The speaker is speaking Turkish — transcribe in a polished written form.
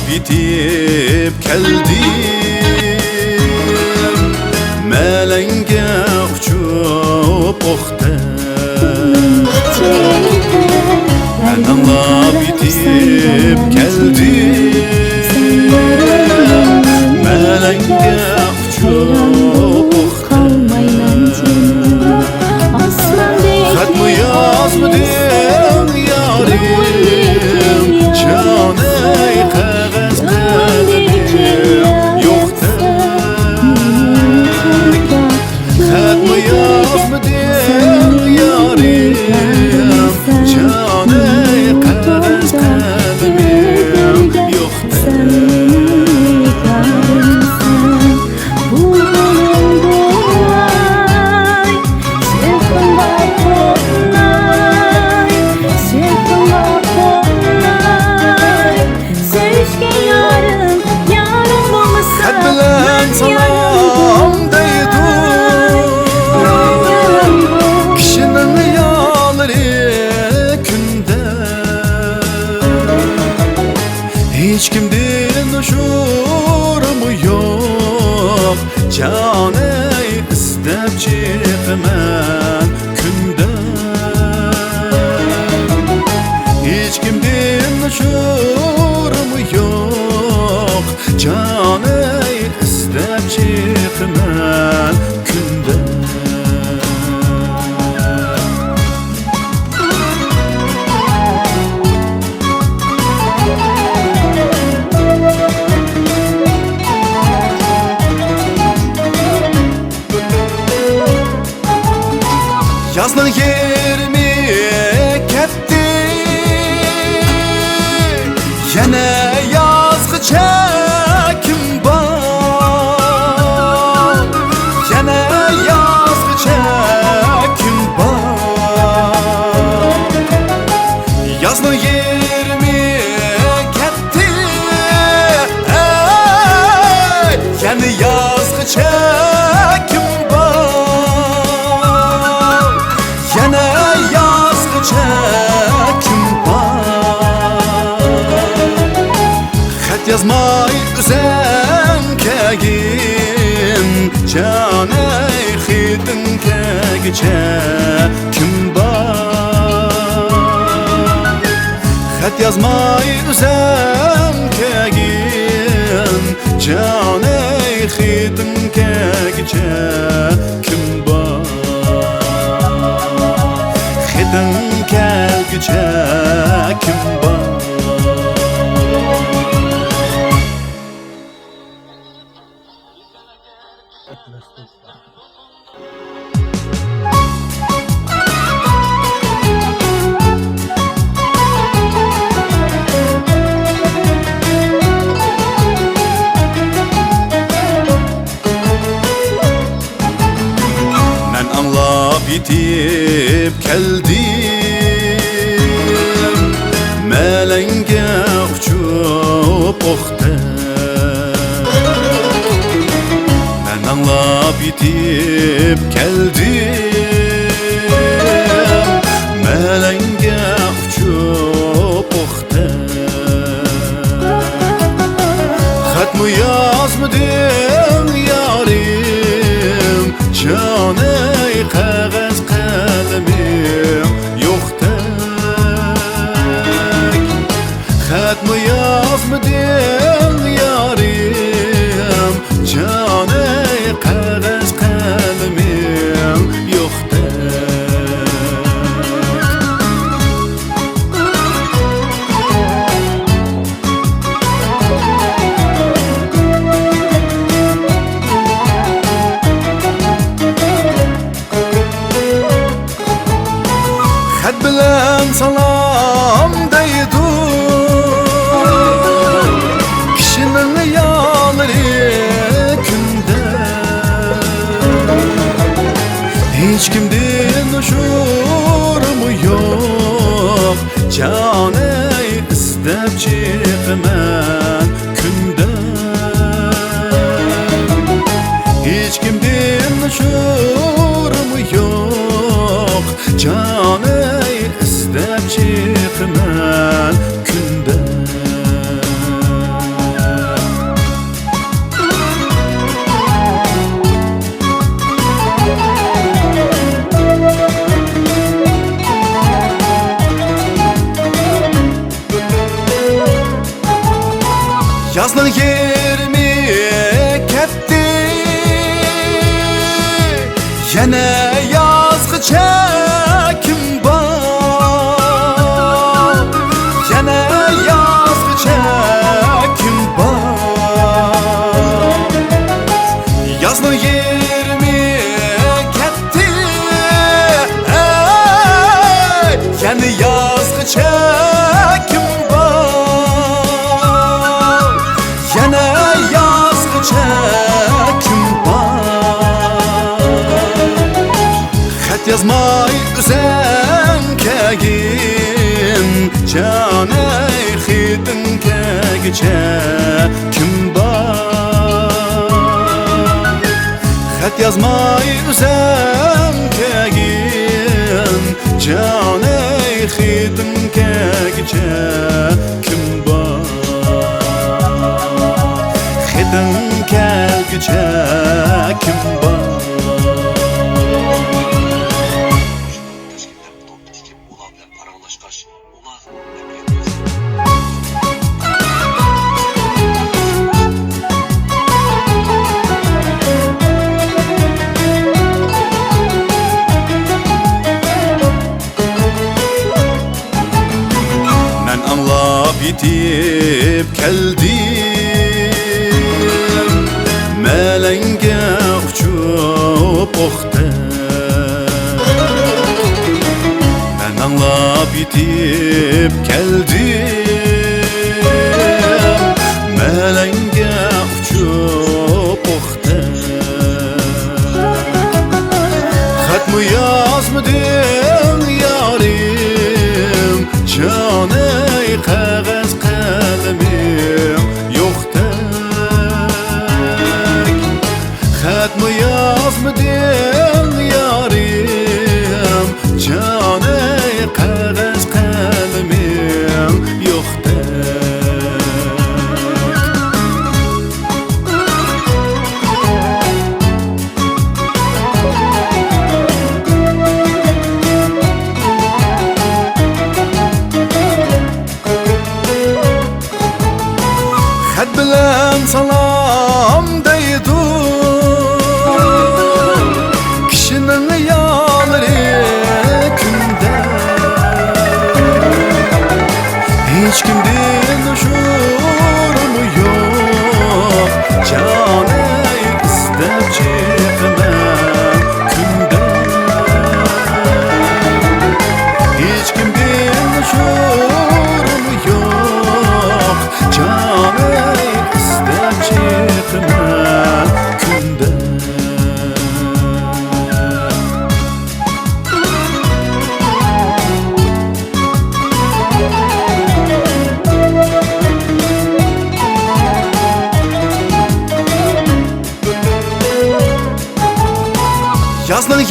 bitip keldim, melenge uçup oxtem. Ben anla bitip geldim, melenge uçup oxtem. Xatmı yazmadım yarim, caney qağız qələmim yoxdur. Xatmı yazmadım yarim, caney qağız qələmim yoxdur. Hiç kimden uçurumu yok, caney istep çıkman künden. Hiç kimden uçurumu yok, caney istep çıkman künden. Yazın yerimi ketdi, yine yazgı çekim var, yine yazgı çekim var. Yazın yerimi ketdi, yine yazgı çekim yazmay üzen kegin, caney xidin kegice kim var? Xat yazmay üzen kegin, caney xidin kegice kim var? Xidin kegice kim var? Ben anla bitip geldim, melenge uçup oxtem. Ben anla bitip geldim, melenge uçup oxtem. Xatmı yazmadım yarim, caney qağız qələmim yoxdur. Xatmı yazmadım yarim, caney qağız qələmim yoxdur. Xat bilen salam deydim, kişinin yanları günde. Hiç kimden uçurumu yok, caney istep çıkman künden. Hiç kimden uçurumu yok, caney istep çıkman künden. Yazның yerimi ketdi, yana yazgıcha kim bor, yana yazgıcha kim bor. Yazның yerimi ketdi, yana yazgıcha kim bor, yana yazgıcha kim bor. Xat yazmay üzənkəgin, canay xidin kəgicə kim bor. Xat yazmay üzənkəgin, canay xidin kəgicə kim bor. Xidin kəgicə kim bor. Yetip geldim, melenge uçup oxta. Ben anlap yetip geldim, melenge uçup oxta. Xat mı yazmadın yarim, canay qağız qalemim yoxdur. Xat mı yazmadın yarim, canay qağız qalemim yoxdur. Xat bilen salam deydu, kişinin yalları künde. Hiç kimden şurum yok, canay istep çıkmam künde. Hiç kimden şurum yok, canay istep çıkmam künde. Yazның